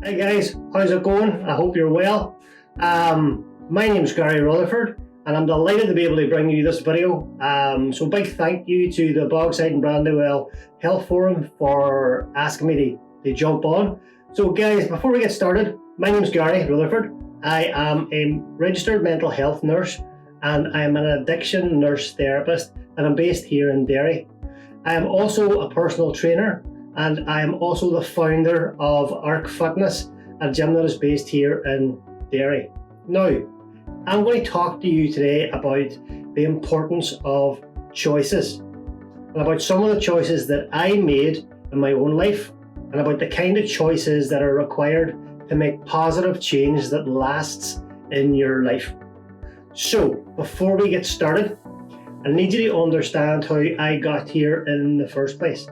Hey guys, how's it going? I hope you're well. My name is Gary Rutherford and I'm delighted to be able to bring you this video. So big thank you to the Bogside and Brandywell Health Forum for asking me to jump on. So guys, before we get started, my name is Gary Rutherford. I am a registered mental health nurse and I am an addiction nurse therapist and I'm based here in Derry. I am also a personal trainer and I am also the founder of Arc Fitness, a gym that is based here in Derry. Now, I'm going to talk to you today about the importance of choices and about some of the choices that I made in my own life and about the kind of choices that are required to make positive change that lasts in your life. So, before we get started, I need you to understand how I got here in the first place.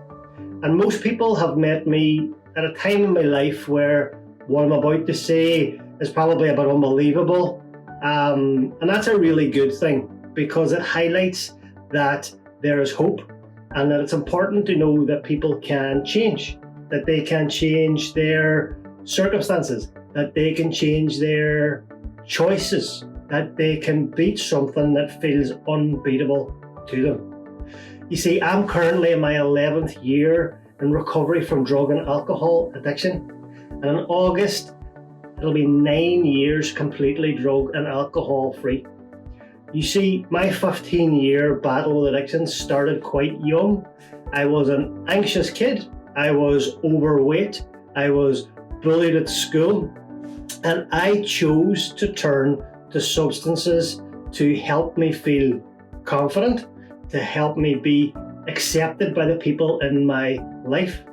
And most people have met me at a time in my life where what I'm about to say is probably a bit unbelievable. And that's a really good thing because it highlights that there is hope and that it's important to know that people can change, that they can change their circumstances, that they can change their choices, that they can beat something that feels unbeatable to them. You see, I'm currently in my 11th year in recovery from drug and alcohol addiction. And in August, it'll be 9 years completely drug and alcohol free. You see, my 15-year battle with addiction started quite young. I was an anxious kid. I was overweight. I was bullied at school. And I chose to turn to substances to help me feel confident, to help me be accepted by the people in my life.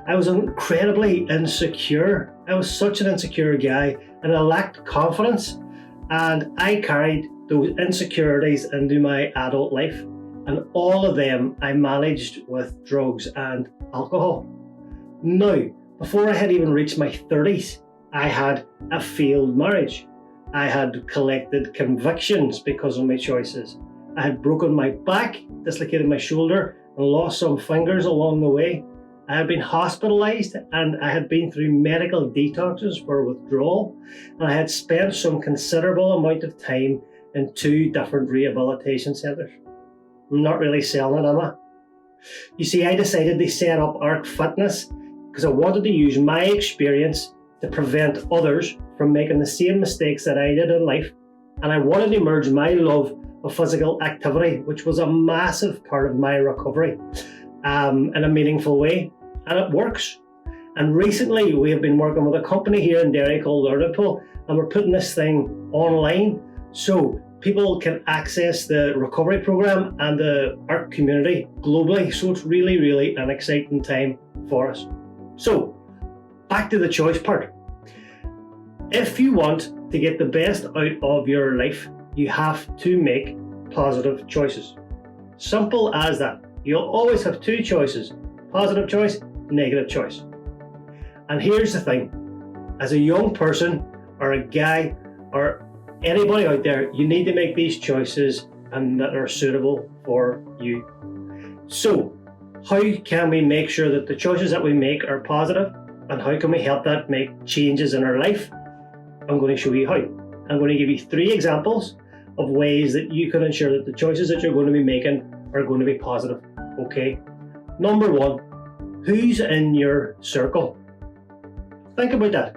I was incredibly insecure. I was such an insecure guy and I lacked confidence, and I carried those insecurities into my adult life, and all of them I managed with drugs and alcohol. Now, before I had even reached my 30s, I had a failed marriage. I had collected convictions because of my choices. I had broken my back, dislocated my shoulder, and lost some fingers along the way. I had been hospitalized and I had been through medical detoxes for withdrawal, and I had spent some considerable amount of time in 2 different rehabilitation centres. I'm not really selling it, am I? You see, I decided to set up Arc Fitness because I wanted to use my experience to prevent others from making the same mistakes that I did in life, and I wanted to merge my love of physical activity, which was a massive part of my recovery, in a meaningful way, and it works. And recently we have been working with a company here in Derry called Learnable, and we're putting this thing online so people can access the recovery program and the ARC community globally. So it's really, really an exciting time for us. So back to the choice part. If you want to get the best out of your life, you have to make positive choices. Simple as that. You'll always have 2 choices: positive choice, negative choice. And here's the thing, as a young person or a guy or anybody out there, you need to make these choices and that are suitable for you. So how can we make sure that the choices that we make are positive, and how can we help that make changes in our life? I'm going to show you how. I'm going to give you 3 examples of ways that you can ensure that the choices that you're going to be making are going to be positive. Okay. Number 1, who's in your circle? Think about that.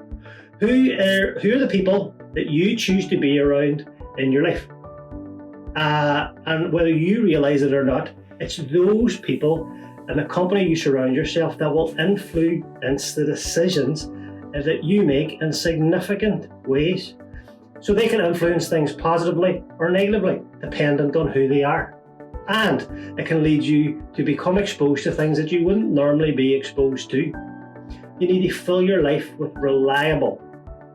Who are the people that you choose to be around in your life? And whether you realize it or not, it's those people and the company you surround yourself that will influence the decisions that you make in significant ways. So they can influence things positively or negatively, dependent on who they are. And it can lead you to become exposed to things that you wouldn't normally be exposed to. You need to fill your life with reliable,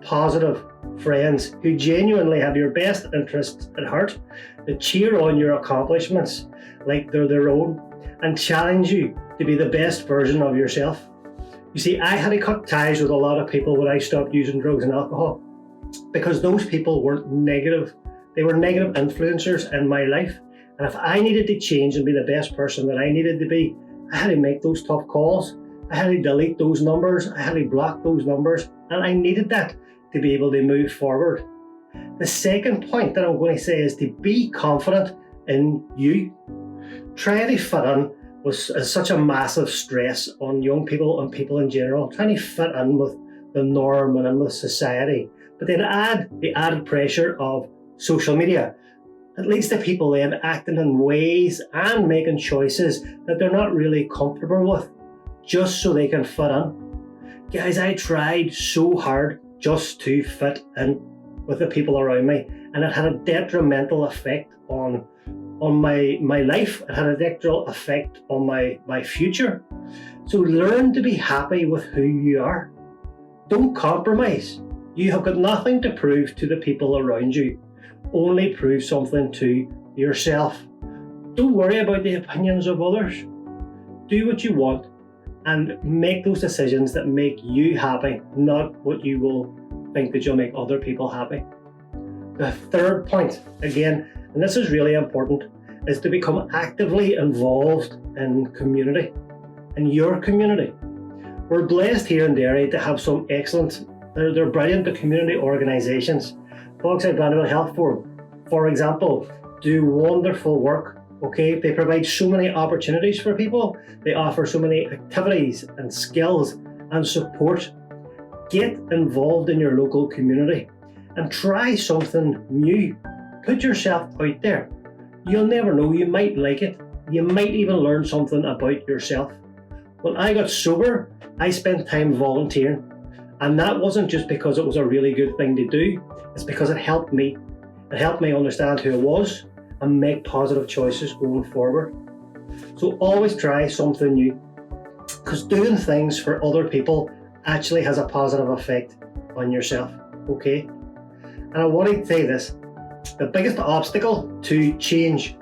positive friends who genuinely have your best interests at heart, that cheer on your accomplishments like they're their own, and challenge you to be the best version of yourself. You see, I had to cut ties with a lot of people when I stopped using drugs and alcohol, because those people weren't negative. They were negative influencers in my life. And if I needed to change and be the best person that I needed to be, I had to make those tough calls I had to delete those numbers, I had to block those numbers, and I needed that to be able to move forward. The second point that I'm going to say is to be confident in you. Trying to fit in is such a massive stress on young people and people in general, trying to fit in with the norm and in with society. But then add the added pressure of social media. It leads to people then acting in ways and making choices that they're not really comfortable with, just so they can fit in. Guys, I tried so hard just to fit in with the people around me, and it had a detrimental effect on my life. It had a detrimental effect on my future. So learn to be happy with who you are. Don't compromise. You have got nothing to prove to the people around you. Only prove something to yourself. Don't worry about the opinions of others. Do what you want and make those decisions that make you happy, not what you will think that you'll make other people happy. The third point, again, and this is really important, is to become actively involved in community, in your community. We're blessed here in Derry to have some excellent, they're brilliant community organisations. Bogside Brandywell Health Forum, for example, do wonderful work. Okay, they provide so many opportunities for people. They offer so many activities and skills and support. Get involved in your local community and try something new. Put yourself out there. You'll never know, you might like it. You might even learn something about yourself. When I got sober, I spent time volunteering. And that wasn't just because it was a really good thing to do, it's because it helped me. It helped me understand who I was and make positive choices going forward. So always try something new, because doing things for other people actually has a positive effect on yourself, okay? And I want to say this, the biggest obstacle to change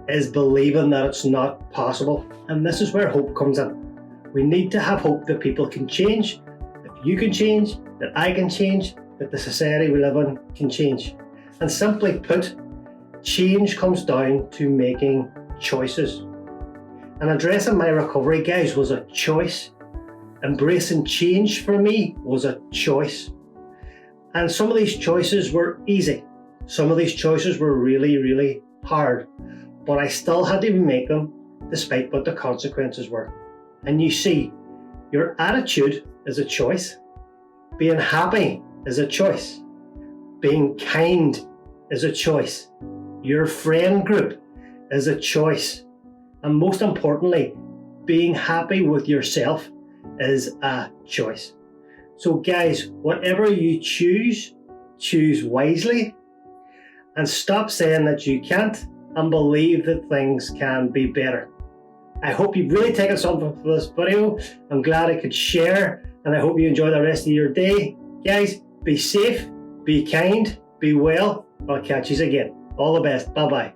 is believing that it's not possible. And this is where hope comes in. We need to have hope that people can change, that you can change, that I can change, that the society we live in can change. And simply put, change comes down to making choices. And addressing my recovery, guys, was a choice. Embracing change for me was a choice. And some of these choices were easy. Some of these choices were really, really hard. But I still had to make them despite what the consequences were. And you see, your attitude is a choice. Being happy is a choice. Being kind is a choice. Your friend group is a choice. And most importantly, being happy with yourself is a choice. So guys, whatever you choose wisely and stop saying that you can't and believe that things can be better. I hope you've really taken something from this video. I'm glad I could share, and I hope you enjoy the rest of your day. Guys, be safe, be kind, be well. I'll catch you again. All the best. Bye-bye.